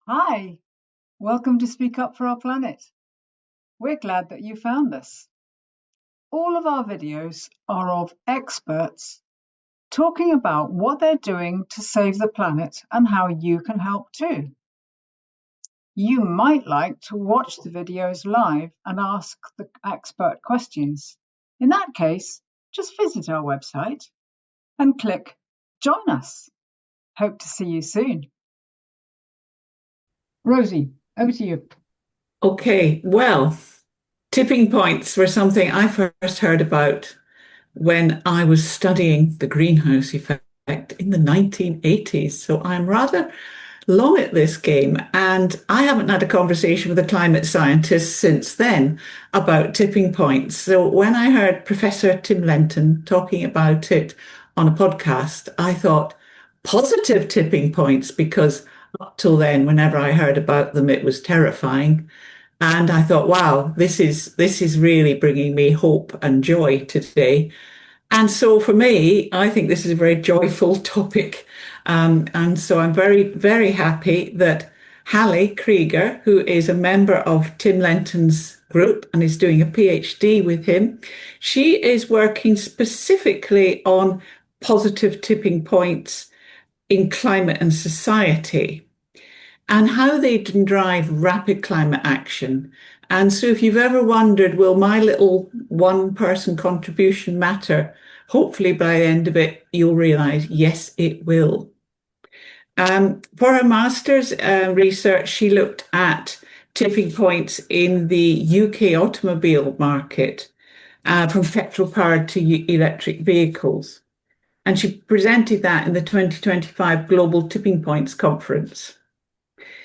Hi, welcome to Speak Up for Our Planet. We're glad that you found us. All of our videos are of experts talking about what they're doing to save the planet and how you can help too. You might like to watch the videos live and ask the expert questions. In that case, just visit our website and click Join Us. Hope to see you soon. Rosie, over to you. Okay, well, tipping points were something I first heard about when I was studying the greenhouse effect in the 1980s. So I'm rather long at this game, and I haven't had a conversation with a climate scientist since then about tipping points. So when I heard Professor Tim Lenton talking about it on a podcast, I thought positive tipping points because up till then, whenever I heard about them, it was terrifying. And I thought, wow, this is really bringing me hope and joy today. And so for me, I think this is a very joyful topic. And so I'm very, very happy that Halle Krieger, who is a member of Tim Lenton's group and is doing a PhD with him, she is working specifically on positive tipping points in climate and society and how they can drive rapid climate action. And so, if you've ever wondered, will my little one person contribution matter? Hopefully, by the end of it, you'll realize yes, it will. For her master's research, she looked at tipping points in the UK automobile market from petrol powered to electric vehicles. And she presented that in the 2025 Global Tipping Points Conference.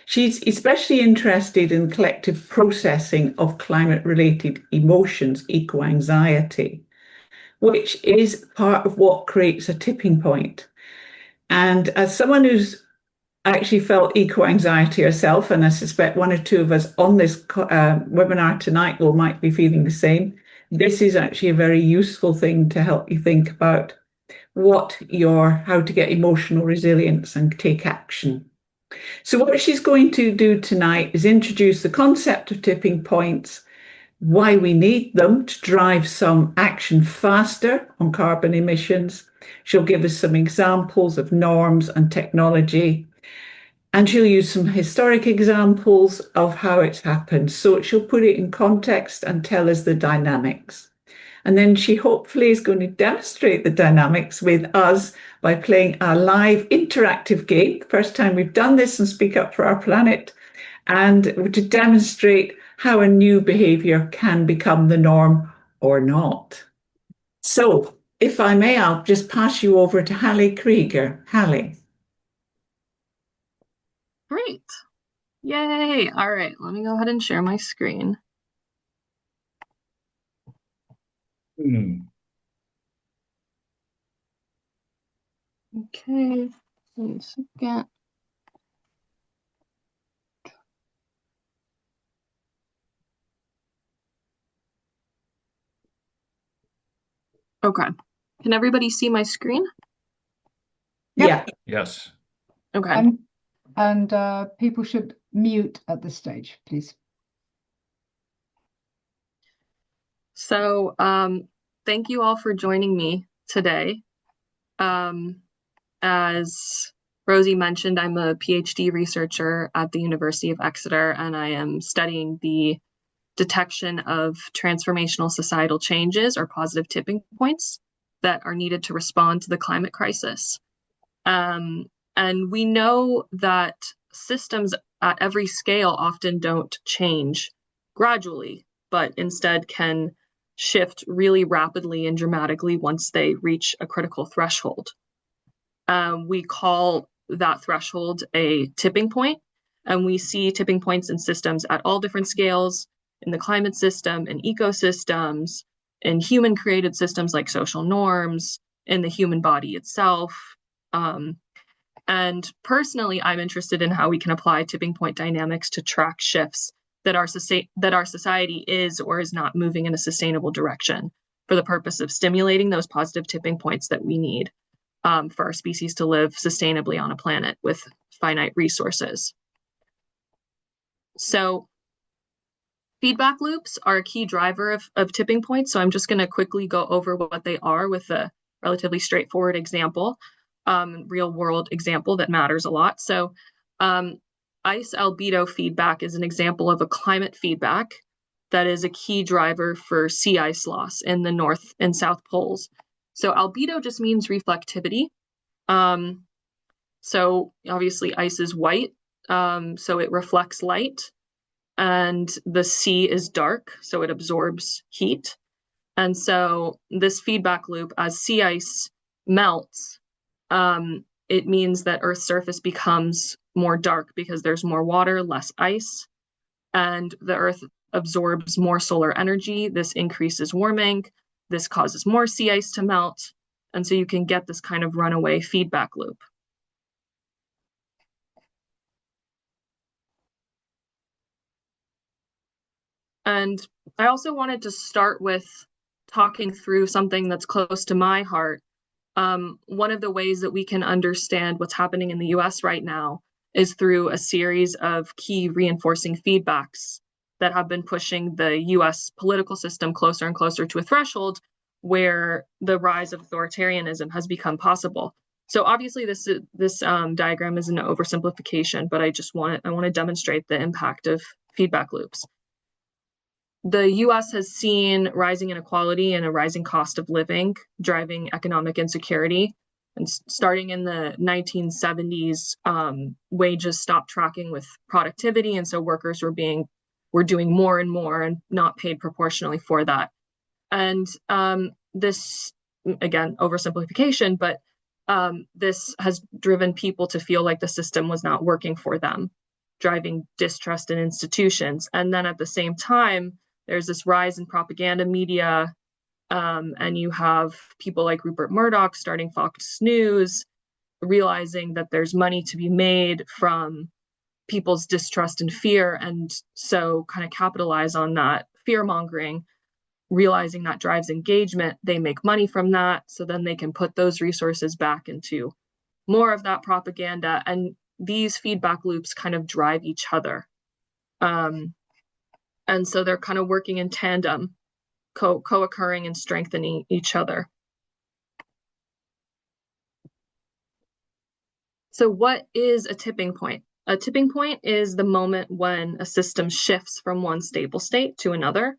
She's especially interested in collective processing of climate-related emotions, eco-anxiety, which is part of what creates a tipping point. And as someone who's actually felt eco-anxiety herself, and I suspect one or two of us on this webinar tonight will might be feeling the same, this is actually a very useful thing to help you think about how to get emotional resilience and take action. So what she's going to do tonight is introduce the concept of tipping points, why we need them to drive some action faster on carbon emissions. She'll give us some examples of norms and technology, and she'll use some historic examples of how it's happened. So she'll put it in context and tell us the dynamics. And then she hopefully is going to demonstrate the dynamics with us by playing a live interactive game. First time we've done this and Speak Up for Our Planet, and to demonstrate how a new behavior can become the norm or not. So if I may, I'll just pass you over to Halle Krieger. Halle. Great. Yay. All right, let me go ahead and share my screen. Okay, one second. Okay, can everybody see my screen? Yeah. Yes. Okay. And people should mute at this stage, please. So thank you all for joining me today. As Rosie mentioned, I'm a PhD researcher at the University of Exeter, and I am studying the detection of transformational societal changes or positive tipping points that are needed to respond to the climate crisis. And we know that systems at every scale often don't change gradually, but instead can shift really rapidly and dramatically once they reach a critical threshold. We call that threshold a tipping point, and we see tipping points in systems at all different scales, in the climate system, in ecosystems, in human-created systems like social norms, in the human body itself. And personally, I'm interested in how we can apply tipping point dynamics to track shifts that our society is or is not moving in a sustainable direction for the purpose of stimulating those positive tipping points that we need for our species to live sustainably on a planet with finite resources. So feedback loops are a key driver of tipping points. So I'm just going to quickly go over what they are with a relatively straightforward example, real world example that matters a lot. So ice albedo feedback is an example of a climate feedback that is a key driver for sea ice loss in the North and South poles. So albedo just means reflectivity. So obviously ice is white, so it reflects light, and the sea is dark, so it absorbs heat. And so this feedback loop, as sea ice melts, it means that Earth's surface becomes more dark because there's more water, less ice, and the Earth absorbs more solar energy. This increases warming. This causes more sea ice to melt. And so you can get this kind of runaway feedback loop. And I also wanted to start with talking through something that's close to my heart. One of the ways that we can understand what's happening in the US right now is through a series of key reinforcing feedbacks that have been pushing the US political system closer and closer to a threshold where the rise of authoritarianism has become possible. So obviously this diagram is an oversimplification, but I want to demonstrate the impact of feedback loops. The US has seen rising inequality and a rising cost of living, driving economic insecurity. And starting in the 1970s, wages stopped tracking with productivity, and so workers were doing more and more and not paid proportionally for that. And this, again, oversimplification, but this has driven people to feel like the system was not working for them, driving distrust in institutions. And then at the same time, there's this rise in propaganda media, and you have people like Rupert Murdoch starting Fox News, realizing that there's money to be made from people's distrust and fear, and so kind of capitalize on that fear mongering, realizing that drives engagement. They make money from that, so then they can put those resources back into more of that propaganda, and these feedback loops kind of drive each other. And so they're kind of working in tandem, co-occurring and strengthening each other. So what is a tipping point? A tipping point is the moment when a system shifts from one stable state to another.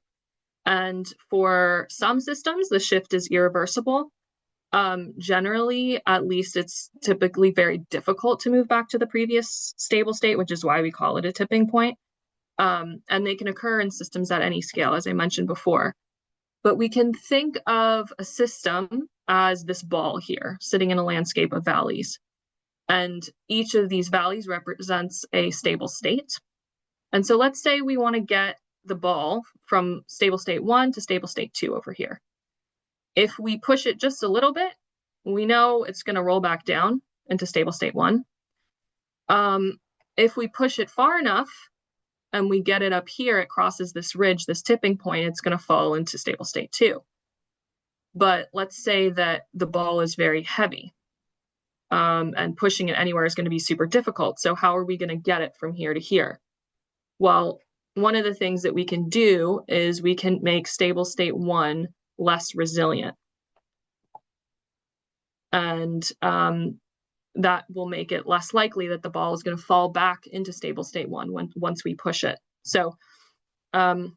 And for some systems, the shift is irreversible. Generally, at least it's typically very difficult to move back to the previous stable state, which is why we call it a tipping point. And they can occur in systems at any scale, as I mentioned before. But we can think of a system as this ball here, sitting in a landscape of valleys. And each of these valleys represents a stable state. And so let's say we want to get the ball from stable state 1 to stable state 2 over here. If we push it just a little bit, we know it's going to roll back down into stable state 1. If we push it far enough, and we get it up here, it crosses this ridge, this tipping point, it's going to fall into stable state 2. But let's say that the ball is very heavy, and pushing it anywhere is going to be super difficult. So how are we going to get it from here to here? Well, one of the things that we can do is we can make stable state 1 less resilient. And that will make it less likely that the ball is going to fall back into stable state 1 once we push it. So one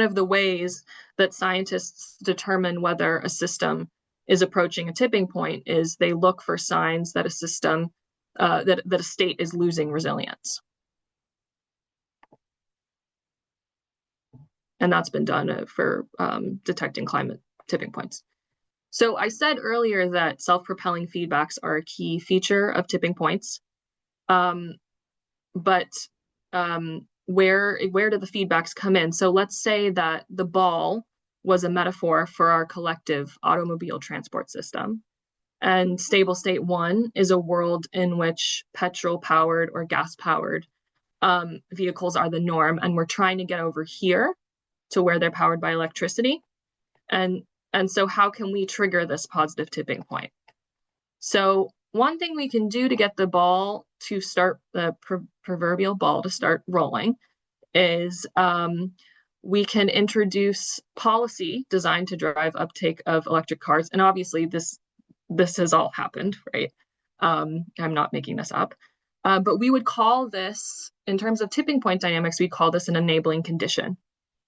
of the ways that scientists determine whether a system is approaching a tipping point is they look for signs that a system, that a state is losing resilience. And that's been done for detecting climate tipping points. So I said earlier that self-propelling feedbacks are a key feature of tipping points. But where do the feedbacks come in? So let's say that the ball was a metaphor for our collective automobile transport system. And stable state 1 is a world in which petrol-powered or gas-powered vehicles are the norm. And we're trying to get over here to where they're powered by electricity. And so how can we trigger this positive tipping point? So one thing we can do to get the ball to start the proverbial ball to start rolling is we can introduce policy designed to drive uptake of electric cars. And obviously this has all happened, right? I'm not making this up. But we would call this, in terms of tipping point dynamics, we call this an enabling condition.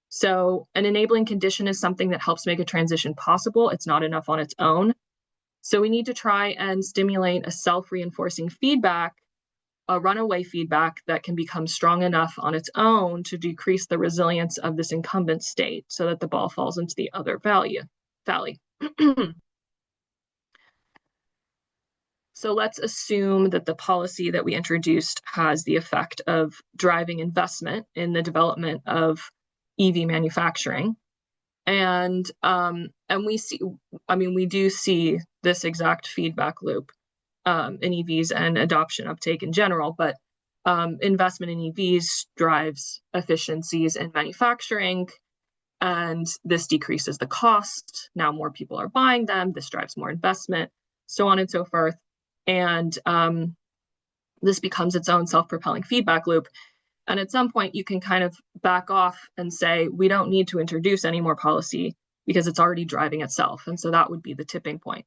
So an enabling condition is something that helps make a transition possible. It's not enough on its own. So we need to try and stimulate a self-reinforcing feedback, a runaway feedback that can become strong enough on its own to decrease the resilience of this incumbent state so that the ball falls into the other valley. So let's assume that the policy that we introduced has the effect of driving investment in the development of EV manufacturing. And we see, we do see this exact feedback loop in EVs and adoption uptake in general, but investment in EVs drives efficiencies in manufacturing, and this decreases the cost. Now more people are buying them, this drives more investment, so on and so forth. And this becomes its own self-propelling feedback loop. And at some point, you can kind of back off and say, we don't need to introduce any more policy because it's already driving itself. And so that would be the tipping point.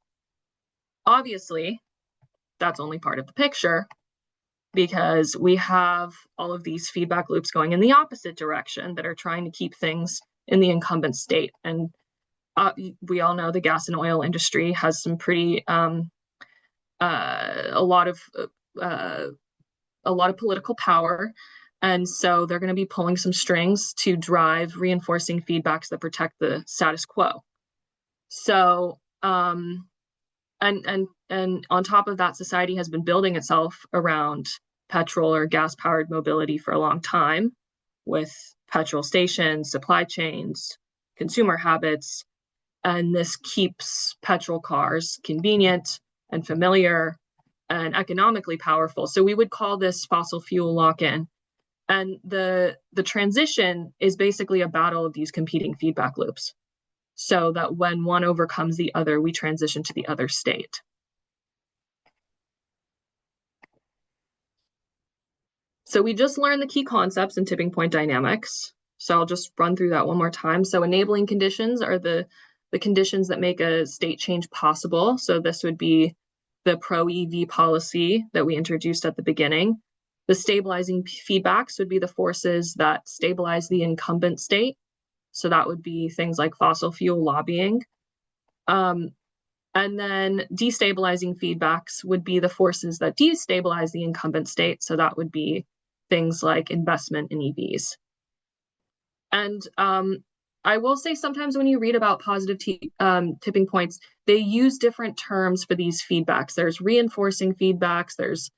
Obviously, that's only part of the picture because we have all of these feedback loops going in the opposite direction that are trying to keep things in the incumbent state. And we all know the gas and oil industry has some pretty a lot of political power, and so they're going to be pulling some strings to drive reinforcing feedbacks that protect the status quo. So and on top of that, society has been building itself around petrol or gas powered mobility for a long time, with petrol stations, supply chains, consumer habits, and this keeps petrol cars convenient and familiar and economically powerful. So we would call this fossil fuel lock-in. And the transition is basically a battle of these competing feedback loops, so that when one overcomes the other, we transition to the other state. So we just learned the key concepts in tipping point dynamics. So I'll just run through that one more time. So enabling conditions are the conditions that make a state change possible. So this would be the pro-EV policy that we introduced at the beginning. The stabilizing feedbacks would be the forces that stabilize the incumbent state. So that would be things like fossil fuel lobbying. And then destabilizing feedbacks would be the forces that destabilize the incumbent state. So that would be things like investment in EVs. And I will say sometimes when you read about positive tipping points, they use different terms for these feedbacks. There's reinforcing feedbacks, there's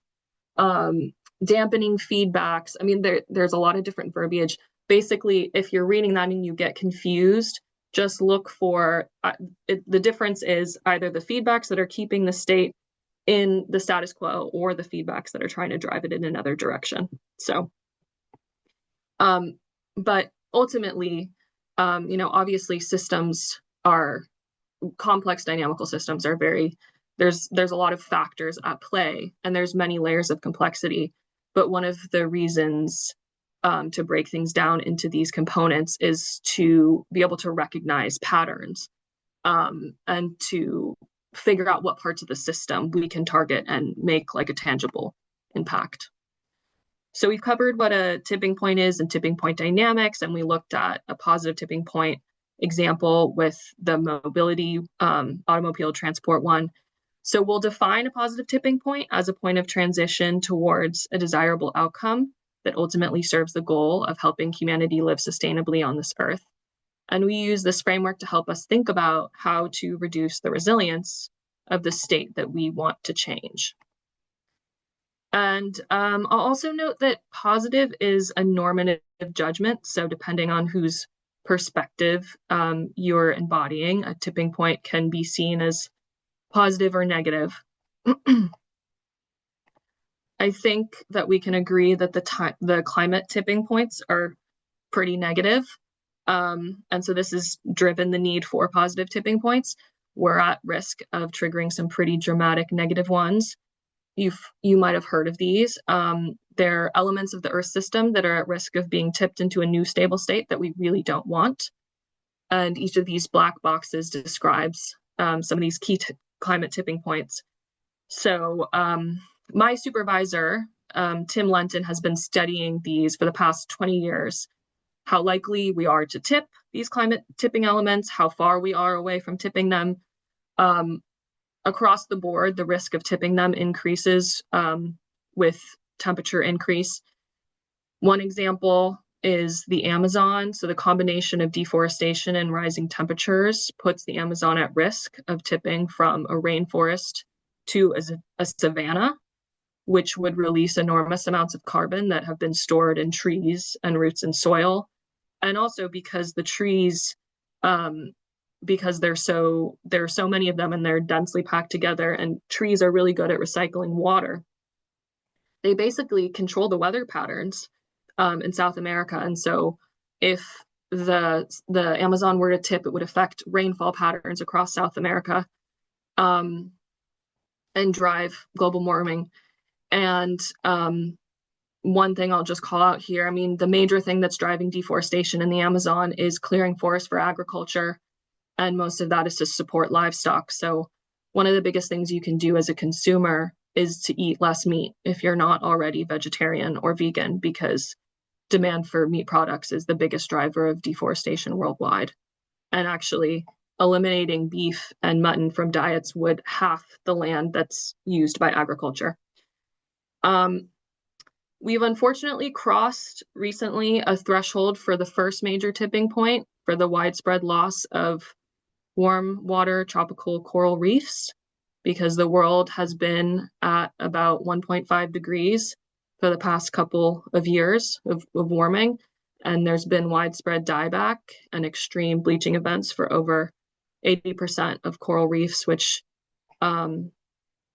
dampening feedbacks. I mean, there's a lot of different verbiage. Basically, if you're reading that and you get confused, just look for, the difference is either the feedbacks that are keeping the state in the status quo or the feedbacks that are trying to drive it in another direction. So, but ultimately, obviously systems are complex dynamical systems are there's a lot of factors at play, and there's many layers of complexity. But one of the reasons to break things down into these components is to be able to recognize patterns and to figure out what parts of the system we can target and make like a tangible impact. So we've covered what a tipping point is and tipping point dynamics, and we looked at a positive tipping point example with the mobility automobile transport one. So we'll define a positive tipping point as a point of transition towards a desirable outcome that ultimately serves the goal of helping humanity live sustainably on this earth. And we use this framework to help us think about how to reduce the resilience of the state that we want to change. And I'll also note that positive is a normative judgment. So depending on whose perspective you're embodying, a tipping point can be seen as positive or negative. I think that we can agree that the climate tipping points are pretty negative. And so this has driven the need for positive tipping points. We're at risk of triggering some pretty dramatic negative ones. you might have heard of these. They're elements of the Earth system that are at risk of being tipped into a new stable state that we really don't want. And each of these black boxes describes some of these key climate tipping points. So my supervisor, Tim Lenton, has been studying these for the past 20 years, how likely we are to tip these climate tipping elements, how far we are away from tipping them. Across the board, the risk of tipping them increases with temperature increase. One example is the Amazon. So the combination of deforestation and rising temperatures puts the Amazon at risk of tipping from a rainforest to a savanna, which would release enormous amounts of carbon that have been stored in trees and roots in soil. And also because the trees, because there are so many of them and they're densely packed together, and trees are really good at recycling water. They basically control the weather patterns in South America. And so if the Amazon were to tip, it would affect rainfall patterns across South America and drive global warming. And one thing I'll just call out here, I mean, the major thing that's driving deforestation in the Amazon is clearing forest for agriculture. And most of that is to support livestock. So one of the biggest things you can do as a consumer is to eat less meat if you're not already vegetarian or vegan, because demand for meat products is the biggest driver of deforestation worldwide. And actually, eliminating beef and mutton from diets would halve the land that's used by agriculture. We've unfortunately crossed recently a threshold for the first major tipping point for the widespread loss of warm water tropical coral reefs, because the world has been at about 1.5 degrees for the past couple of years of warming, and there's been widespread dieback and extreme bleaching events for over 80% of coral reefs, which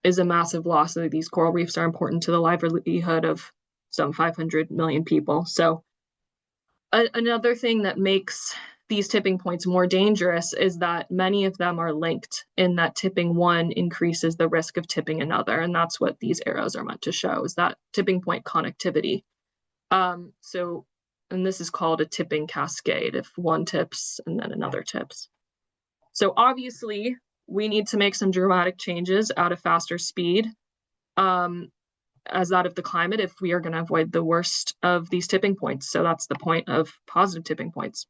is a massive loss. These coral reefs are important to the livelihood of some 500 million people. So another thing that makes these tipping points more dangerous is that many of them are linked, in that tipping one increases the risk of tipping another. And that's what these arrows are meant to show, is that tipping point connectivity. And this is called a tipping cascade, if one tips and then another tips. So obviously we need to make some dramatic changes at a faster speed as that of the climate if we are going to avoid the worst of these tipping points. So that's the point of positive tipping points.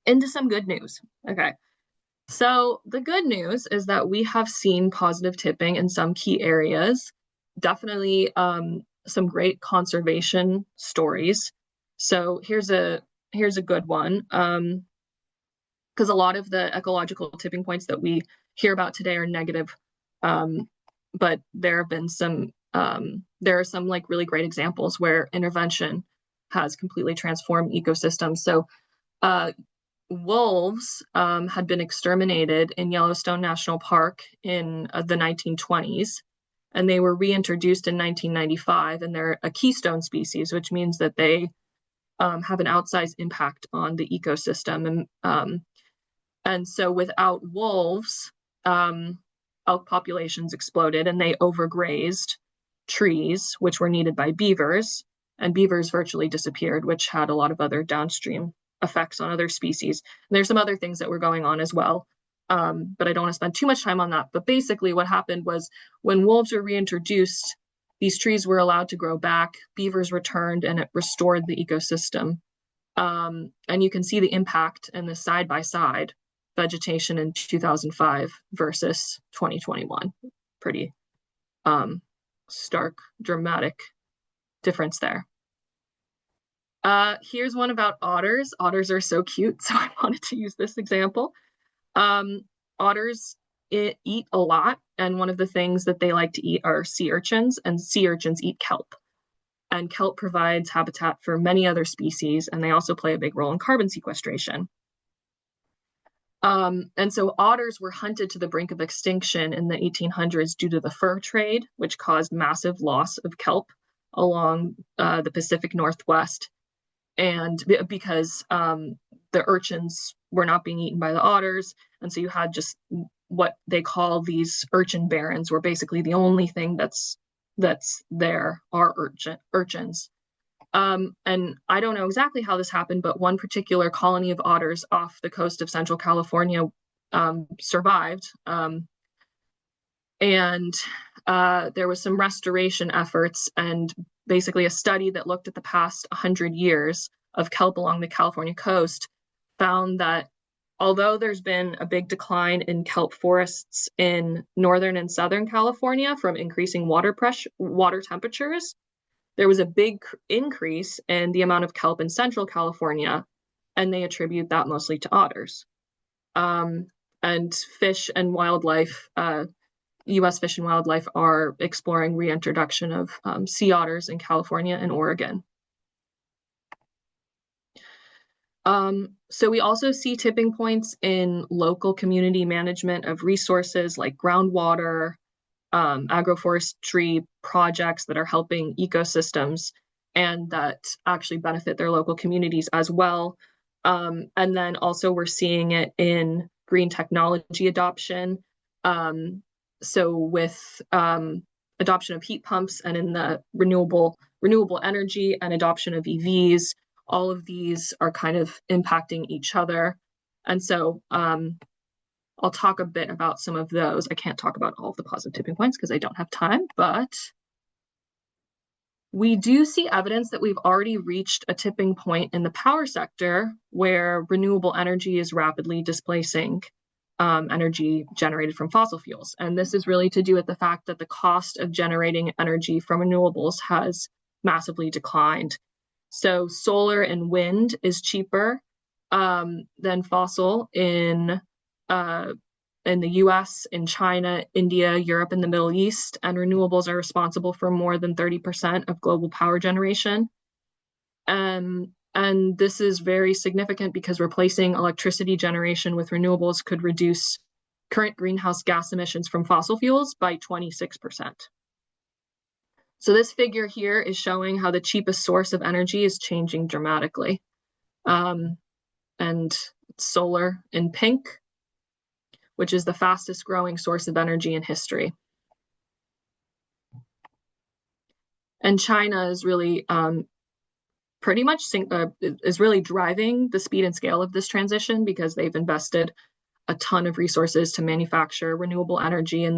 Into some good news. Okay. So the good news is that we have seen positive tipping in some key areas. Definitely some great conservation stories. So here's a good one. Because a lot of the ecological tipping points that we hear about today are negative. But there have been there are some like really great examples where intervention has completely transformed ecosystems. So wolves had been exterminated in Yellowstone National Park in the 1920s, and they were reintroduced in 1995, and they're a keystone species, which means that they have an outsized impact on the ecosystem. And so without wolves, elk populations exploded and they overgrazed trees, which were needed by beavers, and beavers virtually disappeared, which had a lot of other downstream effects on other species. And there's some other things that were going on as well, but I don't want to spend too much time on that. But basically what happened was, when wolves were reintroduced, these trees were allowed to grow back, beavers returned, and it restored the ecosystem. And you can see the impact in the side-by-side vegetation in 2005 versus 2021. Pretty stark, dramatic difference there. Here's one about otters. Otters are so cute, so I wanted to use this example. Otters eat a lot, and one of the things that they like to eat are sea urchins, and sea urchins eat kelp. And kelp provides habitat for many other species, and they also play a big role in carbon sequestration. And so otters were hunted to the brink of extinction in the 1800s due to the fur trade, which caused massive loss of kelp along the Pacific Northwest. And because the urchins were not being eaten by the otters, and so you had just what they call these urchin barons, where basically the only thing that's there are urchins. And I don't know exactly how this happened, but one particular colony of otters off the coast of Central California survived. And there was some restoration efforts and basically a study that looked at the past 100 years of kelp along the California coast found that although there's been a big decline in kelp forests in northern and southern California from increasing water temperatures, there was a big increase in the amount of kelp in Central California, and they attribute that mostly to otters. And fish and wildlife, U.S. Fish and Wildlife are exploring reintroduction of sea otters in California and Oregon. So we also see tipping points in local community management of resources like groundwater, agroforestry projects that are helping ecosystems and that actually benefit their local communities as well. And then also we're seeing it in green technology adoption. So with adoption of heat pumps and in the renewable energy and adoption of EVs, all of these are kind of impacting each other. And so I'll talk a bit about some of those. I can't talk about all of the positive tipping points because I don't have time, but we do see evidence that we've already reached a tipping point in the power sector where renewable energy is rapidly displacing energy generated from fossil fuels. And this is really to do with the fact that the cost of generating energy from renewables has massively declined. So solar and wind is cheaper than fossil in the US, in China, India, Europe, and the Middle East, and renewables are responsible for more than 30% of global power generation. And this is very significant because replacing electricity generation with renewables could reduce current greenhouse gas emissions from fossil fuels by 26%. So this figure here is showing how the cheapest source of energy is changing dramatically. And solar in pink, which is the fastest growing source of energy in history. And China is really pretty much is really driving the speed and scale of this transition because they've invested a ton of resources to manufacture renewable energy, and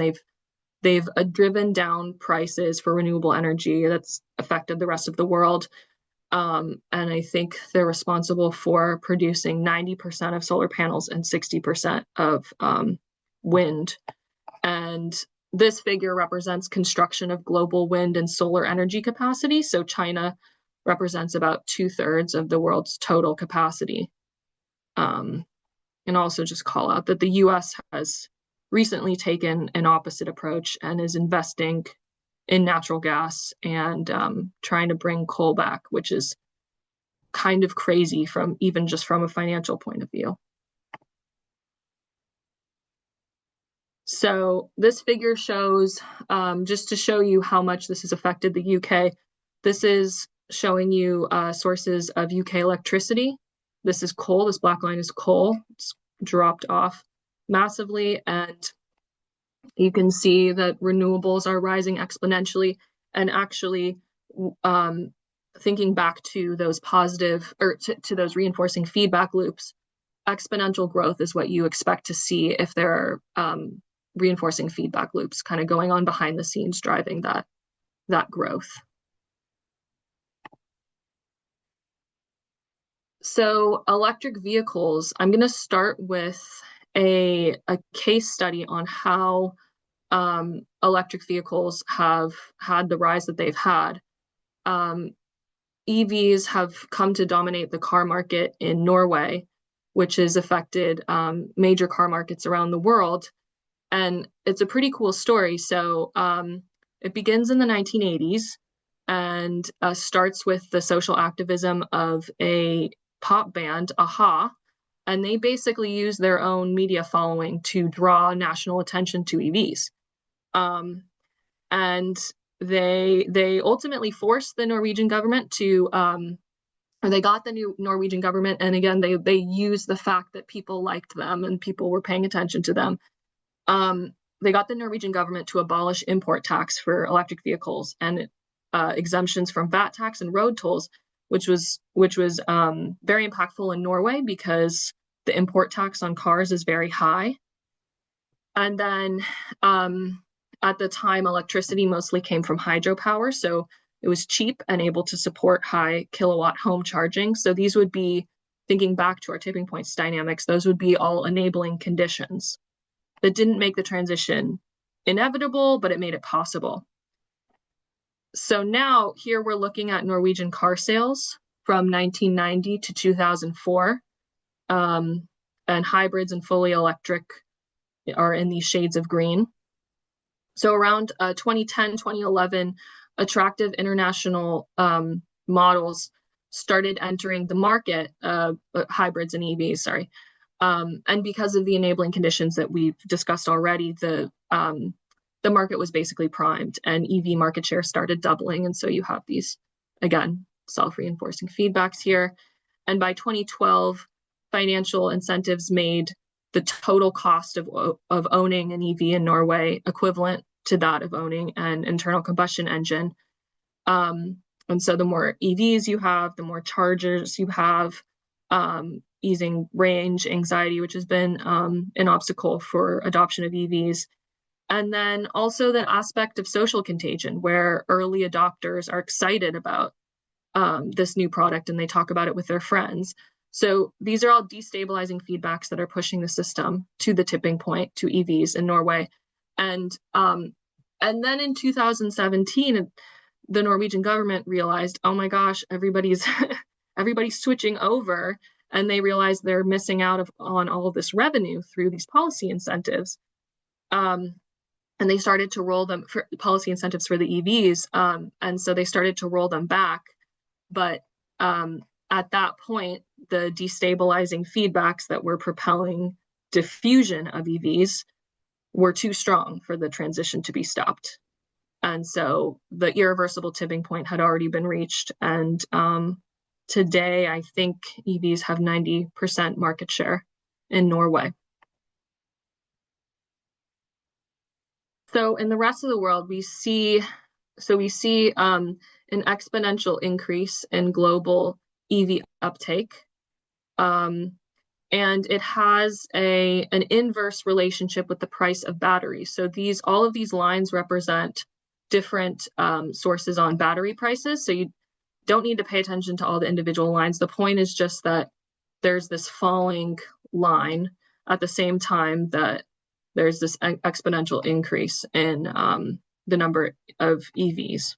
they've driven down prices for renewable energy that's affected the rest of the world. And I think they're responsible for producing 90% of solar panels and 60% of wind. And this figure represents construction of global wind and solar energy capacity. So China represents about 2/3 of the world's total capacity. And also just call out that the US has recently taken an opposite approach and is investing in natural gas and trying to bring coal back, which is kind of crazy from even just from a financial point of view. So this figure shows, just to show you how much this has affected the UK, this is showing you sources of UK electricity. This is coal, this black line is coal. It's dropped off massively, and you can see that renewables are rising exponentially. And actually, thinking back to those positive, or to those reinforcing feedback loops, exponential growth is what you expect to see if there are reinforcing feedback loops kind of going on behind the scenes driving that growth. So electric vehicles, I'm going to start with a case study on how electric vehicles have had the rise that they've had. EVs have come to dominate the car market in Norway, which has affected major car markets around the world. And it's a pretty cool story. So it begins in the 1980s and starts with the social activism of a pop band, Aha, and they basically use their own media following to draw national attention to EVs. And they ultimately forced the Norwegian government to, or they got the new Norwegian government, and again, they used the fact that people liked them and people were paying attention to them They got the Norwegian government to abolish import tax for electric vehicles and exemptions from VAT tax and road tolls, which was very impactful in Norway because the import tax on cars is very high. And then at the time, electricity mostly came from hydropower, so it was cheap and able to support high kilowatt home charging. So these would be, thinking back to our tipping points dynamics, those would be all enabling conditions that didn't make the transition inevitable, but it made it possible. So now here we're looking at Norwegian car sales from 1990 to 2004, and hybrids and fully electric are in these shades of green. So around 2010, 2011, attractive international models started entering the market, hybrids and EVs, sorry. And because of the enabling conditions that we've discussed already, the market was basically primed and EV market share started doubling. And so you have these, again, self-reinforcing feedbacks here. And by 2012, financial incentives made the total cost of owning an EV in Norway equivalent to that of owning an internal combustion engine. And so the more EVs you have, the more chargers you have, easing range anxiety, which has been an obstacle for adoption of EVs. And then also the aspect of social contagion, where early adopters are excited about this new product and they talk about it with their friends. So these are all destabilizing feedbacks that are pushing the system to the tipping point, to EVs in Norway. And then in 2017, the Norwegian government realized, oh my gosh, everybody's switching over, and they realized they're missing out on all of this revenue through these policy incentives. And they started to roll them for policy incentives for the EVs. And so they started to roll them back. But at that point, the destabilizing feedbacks that were propelling diffusion of EVs were too strong for the transition to be stopped. And so the irreversible tipping point had already been reached. And today, I think EVs have 90% market share in Norway. So in the rest of the world, we see an exponential increase in global EV uptake. And it has an inverse relationship with the price of batteries. So all of these lines represent different sources on battery prices. So you don't need to pay attention to all the individual lines. The point is just that there's this falling line at the same time that there's this exponential increase in the number of EVs.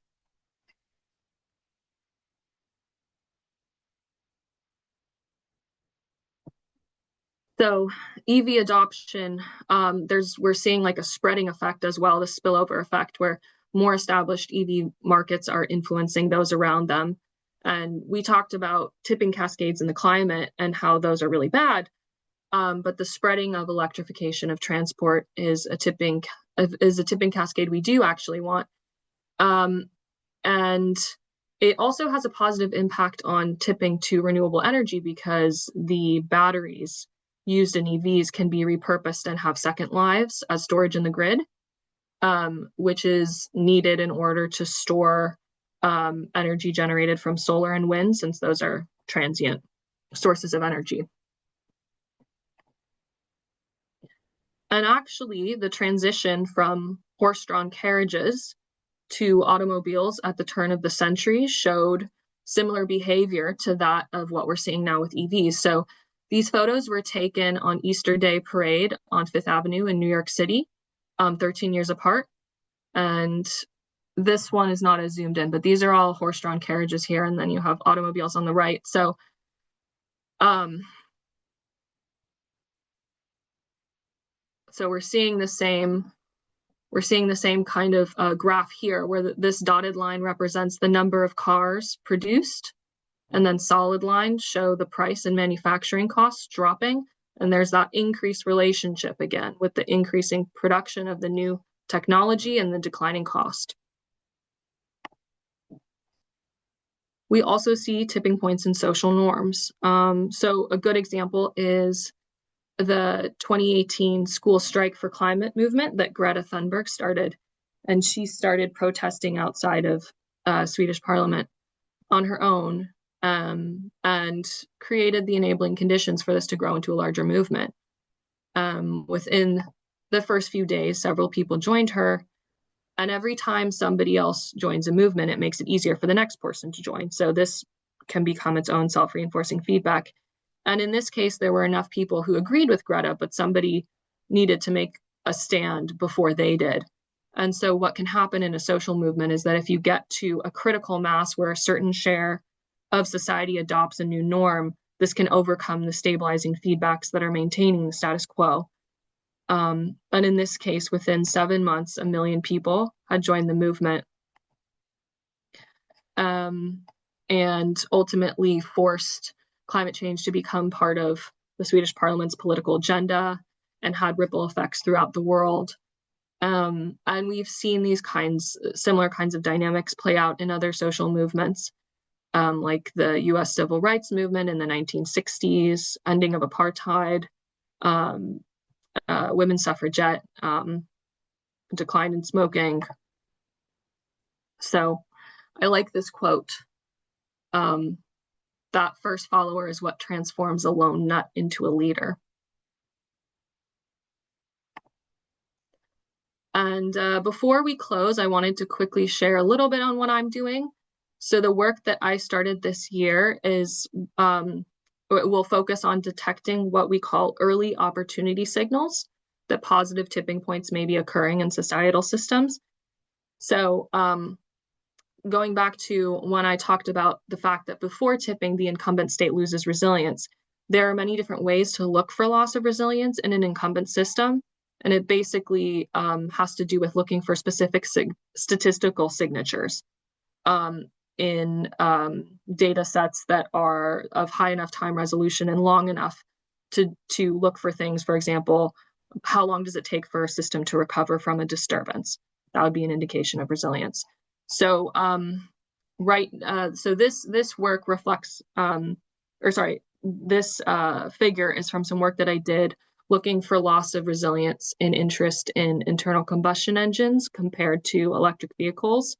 So EV adoption, we're seeing like a spreading effect as well, the spillover effect, where more established EV markets are influencing those around them. And we talked about tipping cascades in the climate and how those are really bad. But the spreading of electrification of transport is a tipping cascade we do actually want. And it also has a positive impact on tipping to renewable energy because the batteries used in EVs can be repurposed and have second lives as storage in the grid, which is needed in order to store energy generated from solar and wind, since those are transient sources of energy. And actually, the transition from horse-drawn carriages to automobiles at the turn of the century showed similar behavior to that of what we're seeing now with EVs. So these photos were taken on Easter Day parade on Fifth Avenue in New York City, 13 years apart. And this one is not as zoomed in, but these are all horse-drawn carriages here, and then you have automobiles on the right. So we're seeing the same kind of graph here, where this dotted line represents the number of cars produced, and then solid lines show the price and manufacturing costs dropping. And there's that increased relationship again with the increasing production of the new technology and the declining cost. We also see tipping points in social norms. So a good example is the 2018 school strike for climate movement that Greta Thunberg started. And she started protesting outside of Swedish parliament on her own, and created the enabling conditions for this to grow into a larger movement. Within the first few days, several people joined her. And every time somebody else joins a movement, it makes it easier for the next person to join. So this can become its own self-reinforcing feedback. And in this case, there were enough people who agreed with Greta, but somebody needed to make a stand before they did. And so what can happen in a social movement is that if you get to a critical mass where a certain share of society adopts a new norm, this can overcome the stabilizing feedbacks that are maintaining the status quo. And in this case, within 7 months, 1 million people had joined the movement, and ultimately forced climate change to become part of the Swedish parliament's political agenda and had ripple effects throughout the world. And we've seen these similar kinds of dynamics play out in other social movements, like the US civil rights movement in the 1960s, ending of apartheid, women's suffragette, decline in smoking. So I like this quote, that first follower is what transforms a lone nut into a leader. And before we close, I wanted to quickly share a little bit on what I'm doing. So the work that I started this year is will focus on detecting what we call early opportunity signals that positive tipping points may be occurring in societal systems. So going back to when I talked about the fact that before tipping, the incumbent state loses resilience, there are many different ways to look for loss of resilience in an incumbent system. And it basically has to do with looking for specific statistical signatures in data sets that are of high enough time resolution and long enough to look for things. For example, how long does it take for a system to recover from a disturbance? That would be an indication of resilience. So so this work reflects, this figure is from some work that I did looking for loss of resilience in interest in internal combustion engines compared to electric vehicles,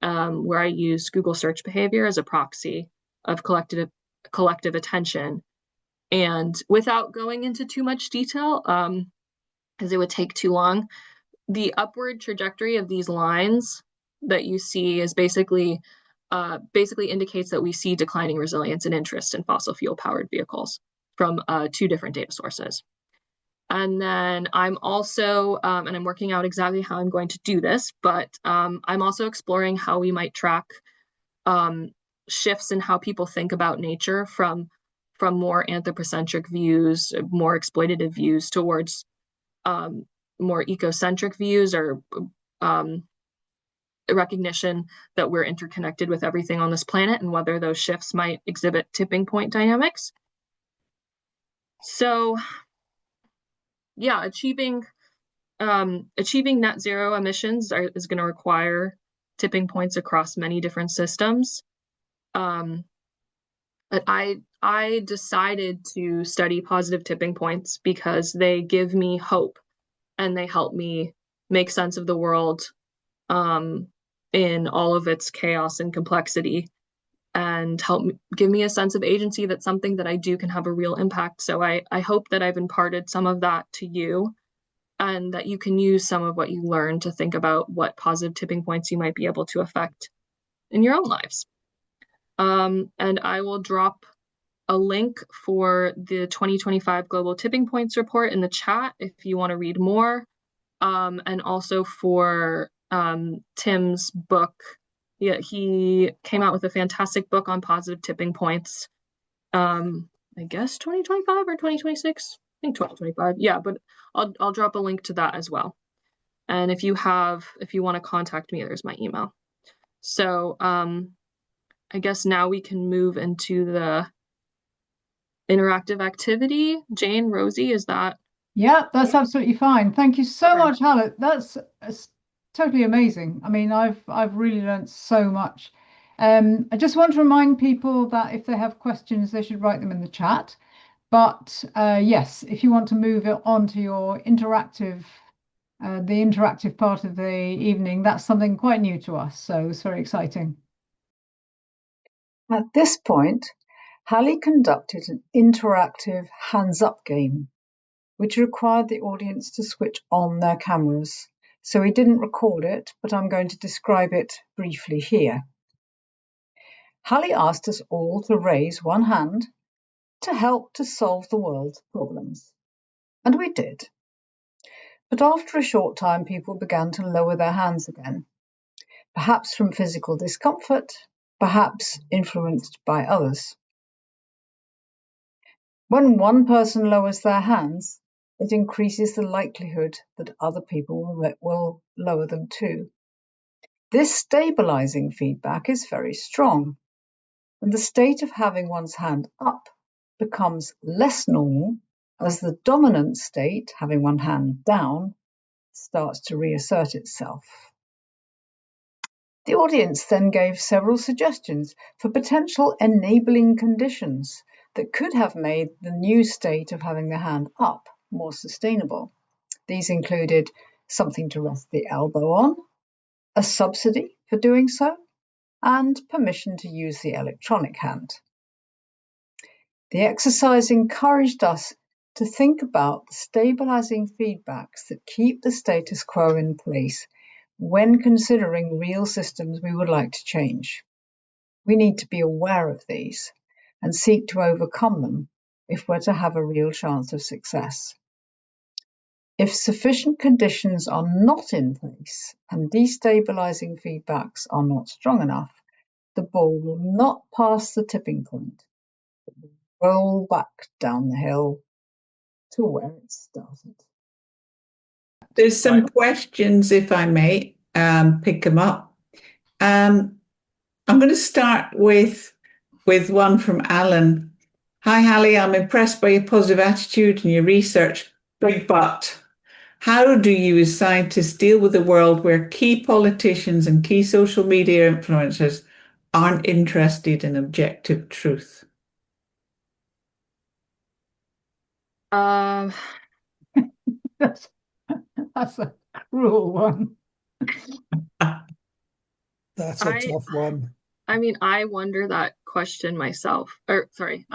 where I used Google search behavior as a proxy of collective attention. And without going into too much detail, because it would take too long, the upward trajectory of these lines that you see is basically indicates that we see declining resilience and interest in fossil fuel powered vehicles from 2 different data sources. And then I'm also, and I'm working out exactly how I'm going to do this, but I'm also exploring how we might track shifts in how people think about nature from more anthropocentric views, more exploitative views, towards more ecocentric views, or recognition that we're interconnected with everything on this planet, and whether those shifts might exhibit tipping point dynamics. So yeah, achieving net zero emissions is going to require tipping points across many different systems. But I decided to study positive tipping points because they give me hope and they help me make sense of the world in all of its chaos and complexity, and give me a sense of agency that something that I do can have a real impact. So I hope that I've imparted some of that to you, and that you can use some of what you learn to think about what positive tipping points you might be able to affect in your own lives. And I will drop a link for the 2025 Global Tipping Points report in the chat if you want to read more, and also for Tim's book. Yeah, he came out with a fantastic book on positive tipping points. I guess 2025 or 2026. I think 2025. Yeah, but I'll drop a link to that as well. And if you want to contact me, there's my email. So I guess now we can move into the interactive activity. Jane, Rosie, is that? Yeah, that's absolutely fine. Thank you so much, Halle. That's totally amazing. I mean, I've really learned so much. I just want to remind people that if they have questions, they should write them in the chat. But yes, if you want to move it on to your interactive, the interactive part of the evening, that's something quite new to us. So it's very exciting. At this point, Halle conducted an interactive hands-up game, which required the audience to switch on their cameras. So we didn't record it, but I'm going to describe it briefly here. Halle asked us all to raise one hand to help to solve the world's problems. And we did. But after a short time, people began to lower their hands again, perhaps from physical discomfort, perhaps influenced by others. When one person lowers their hands, it increases the likelihood that other people will lower them too. This stabilizing feedback is very strong, and the state of having one's hand up becomes less normal as the dominant state, having one hand down, starts to reassert itself. The audience then gave several suggestions for potential enabling conditions that could have made the new state of having the hand up more sustainable. These included something to rest the elbow on, a subsidy for doing so, and permission to use the electronic hand. The exercise encouraged us to think about the stabilizing feedbacks that keep the status quo in place when considering real systems we would like to change. We need to be aware of these and seek to overcome them if we're to have a real chance of success. If sufficient conditions are not in place and destabilizing feedbacks are not strong enough, the ball will not pass the tipping point. It will roll back down the hill to where it started. There's some questions, if I may pick them up. I'm going to start with one from Alan. Hi, Halle. I'm impressed by your positive attitude and your research. Big but. How do you as scientists deal with a world where key politicians and key social media influencers aren't interested in objective truth? That's a cruel one. That's a tough one. I mean, I wonder that question myself. Or sorry,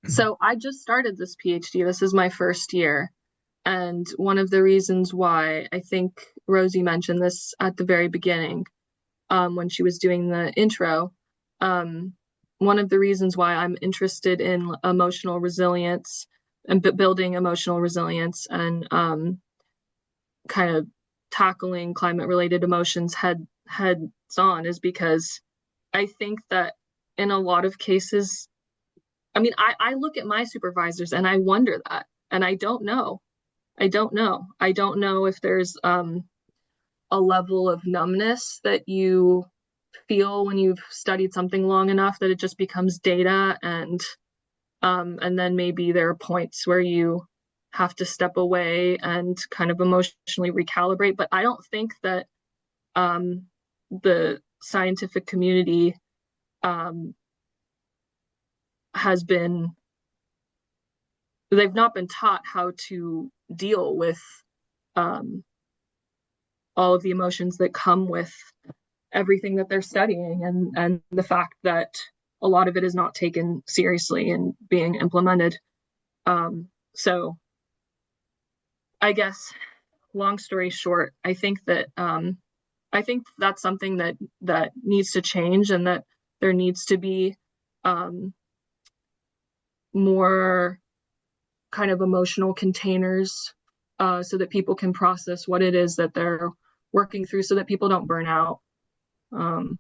so I just started this PhD. This is my first year. And one of the reasons why, I think Rosie mentioned this at the very beginning, when she was doing the intro, one of the reasons why I'm interested in emotional resilience and building emotional resilience and kind of tackling climate-related emotions heads on is because I think that in a lot of cases, I mean, I look at my supervisors and I wonder that, and I don't know. I don't know if there's a level of numbness that you feel when you've studied something long enough that it just becomes data, and then maybe there are points where you have to step away and kind of emotionally recalibrate. But I don't think that the scientific community they've not been taught how to deal with all of the emotions that come with everything that they're studying, and the fact that a lot of it is not taken seriously and being implemented. So I guess, long story short, I think that's something that needs to change, and that there needs to be more kind of emotional containers so that people can process what it is that they're working through, so that people don't burn out. And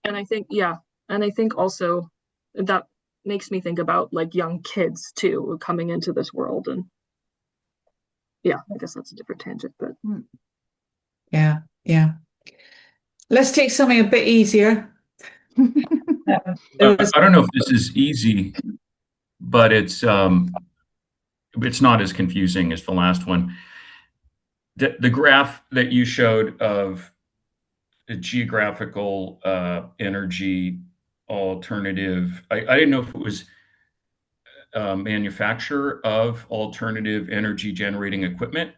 I think, and I think also that makes me think about like young kids too coming into this world. And I guess that's a different tangent, but yeah. Let's take something a bit easier. I don't know if this is easy, but it's not as confusing as the last one. The graph that you showed of geographical energy alternative. I didn't know if it was manufacturer of alternative energy generating equipment,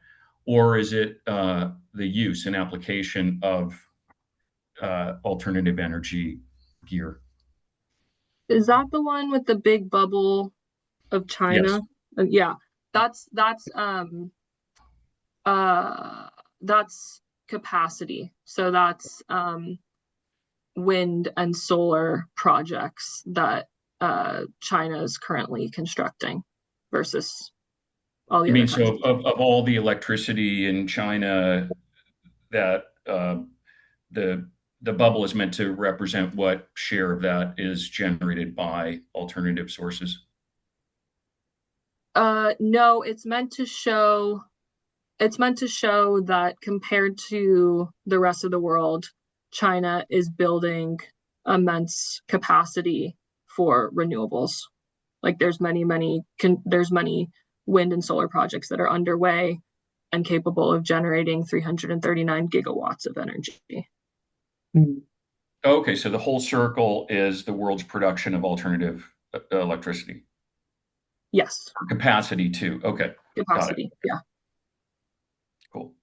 or is it the use and application of alternative energy gear? Is that the one with the big bubble of China? Yes. Yeah, that's capacity. So that's wind and solar projects that China is currently constructing versus all the You other mean, countries. so of all the electricity in China, that the bubble is meant to represent what share of that is generated by alternative sources? No, it's meant to show that compared to the rest of the world, China is building immense capacity for renewables. Like there's many wind and solar projects that are underway and capable of generating 339 gigawatts of energy. Okay, so the whole circle is the world's production of alternative electricity. Yes. Capacity too. Okay. Capacity. Yeah. Cool.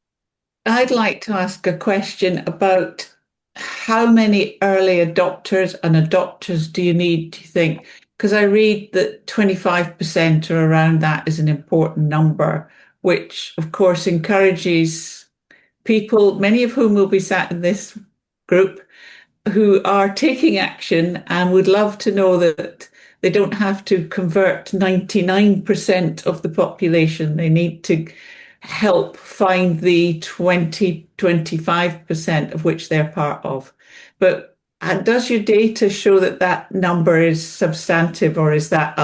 I'd like to ask a question about how many early adopters and adopters do you need, do you think? Because I read that 25% or around that is an important number, which of course encourages people, many of whom will be sat in this group, who are taking action and would love to know that they don't have to convert 99% of the population. They need to help find the 25% of which they're part of. But does your data show that that number is substantive, or is that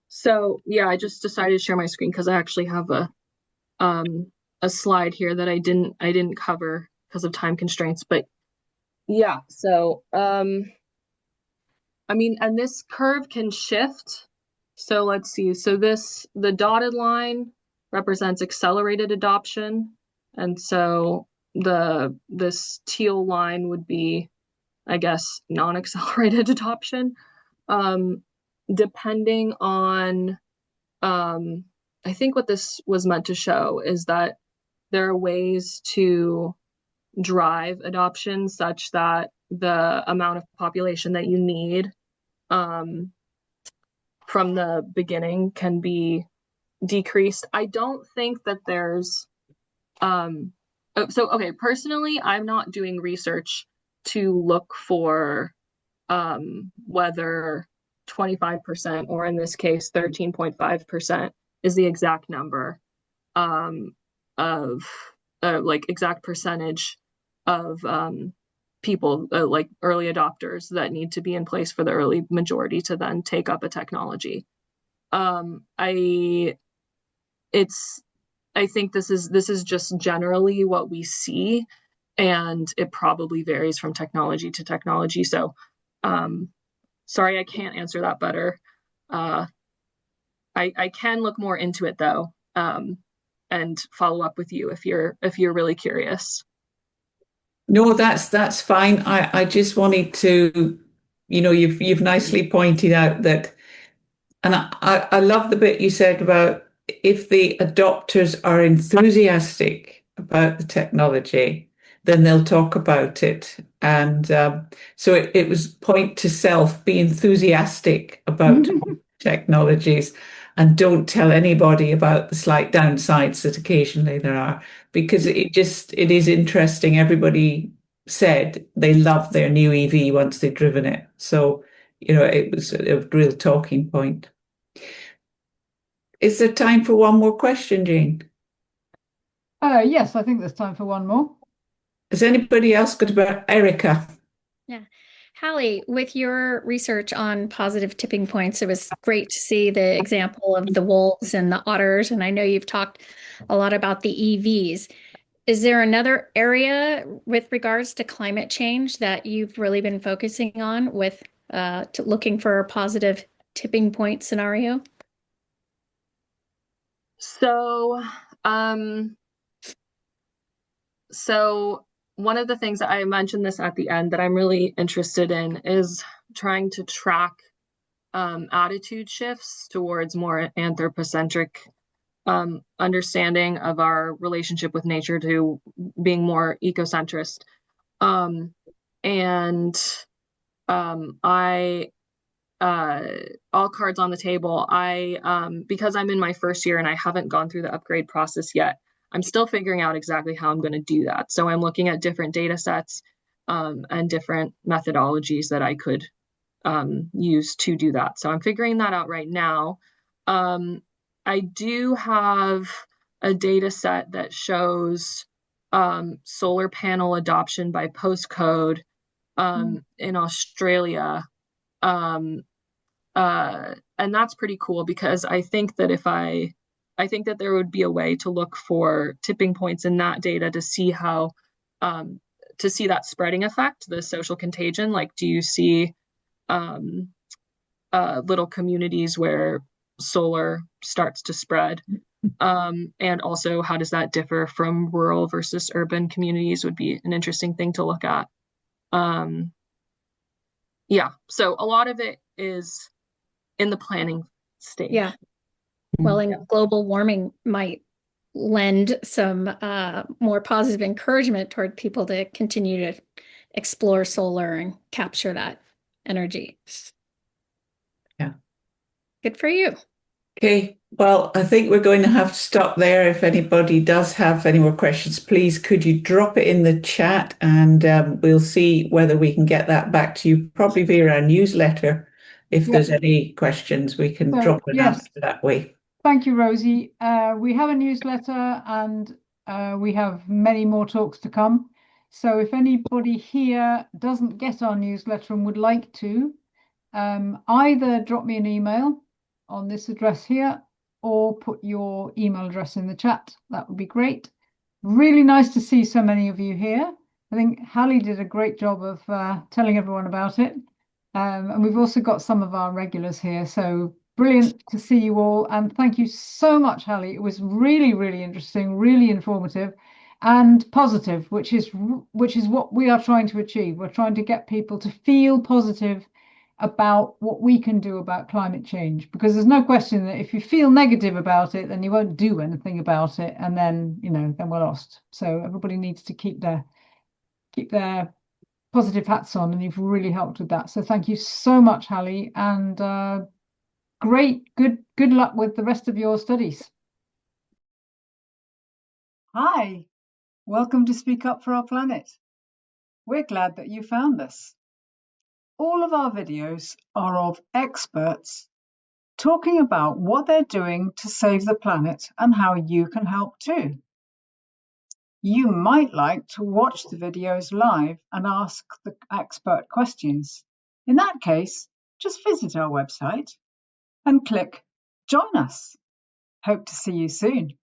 So yeah, I just decided to share my screen because I actually have a slide here that I didn't cover because of time constraints. But yeah, so I mean, and this curve can shift. So let's see. So the dotted line represents accelerated adoption. And so this teal line would be, I guess, non-accelerated adoption. Depending on, I think what this was meant to show is that there are ways to drive adoption such that the amount of population that you need from the beginning can be decreased. I don't think that there's okay, personally, I'm not doing research to look for whether 25%, or in this case 13.5%, is the exact number of like exact percentage of people like early adopters that need to be in place for the early majority to then take up a technology. I think this is just generally what we see, and it probably varies from technology to technology. So sorry, I can't answer that better. I can look more into it though, and follow up with you if you're really curious. No, that's fine. I just wanted to, you've nicely pointed out that, and I love the bit you said about if the adopters are enthusiastic about the technology, then they'll talk about it. And so it was point to self, be enthusiastic about technologies, and don't tell anybody about the slight downsides that occasionally there are, because it is interesting. Everybody said they loved their new EV once they'd driven it. So, it was a real talking point. Is there time for one more question, Jane? Yes, I think there's time for one more. Has anybody else got about Erica? Yeah. Halle, with your research on positive tipping points, it was great to see the example of the wolves and the otters, and I know you've talked a lot about the EVs. Is there another area with regards to climate change that you've really been focusing on with looking for a positive tipping point scenario? So So one of the things that I mentioned this at the end that I'm really interested in is trying to track attitude shifts towards more anthropocentric understanding of our relationship with nature to being more ecocentrist. I all cards on the table. Because I'm in my first year and I haven't gone through the upgrade process yet, I'm still figuring out exactly how I'm going to do that. So I'm looking at different data sets and different methodologies that I could use to do that. So I'm figuring that out right now. I do have a data set that shows solar panel adoption by postcode in Australia. And that's pretty cool because I think that I think that there would be a way to look for tipping points in that data to see how to see that spreading effect, the social contagion. Like, do you see little communities where solar starts to spread? And also, how does that differ from rural versus urban communities would be an interesting thing to look at. Yeah, so a lot of it is in the planning stage. Yeah. Well, and global warming might lend some more positive encouragement toward people to continue to explore solar and capture that energy. Yeah. Good for you. Okay, well, I think we're going to have to stop there. If anybody does have any more questions, please could you drop it in the chat, and we'll see whether we can get that back to you, probably via our newsletter. If there's any questions, we can drop an answer that way. Thank you, Rosie. We have a newsletter and we have many more talks to come. So if anybody here doesn't get our newsletter and would like to, either drop me an email on this address here or put your email address in the chat. That would be great. Really nice to see so many of you here. I think Halle did a great job of telling everyone about it. And we've also got some of our regulars here. So brilliant to see you all. And thank you so much, Halle. It was really, really interesting, really informative and positive, which is what we are trying to achieve. We're trying to get people to feel positive about what we can do about climate change, because there's no question that if you feel negative about it, then you won't do anything about it, and then then we're lost. So everybody needs to keep their positive hats on, and you've really helped with that. So thank you so much, Halle, and good luck with the rest of your studies. Hi, welcome to Speak Up for Our Planet. We're glad that you found us. All of our videos are of experts talking about what they're doing to save the planet and how you can help too. You might like to watch the videos live and ask the expert questions. In that case, just visit our website and click Join Us. Hope to see you soon.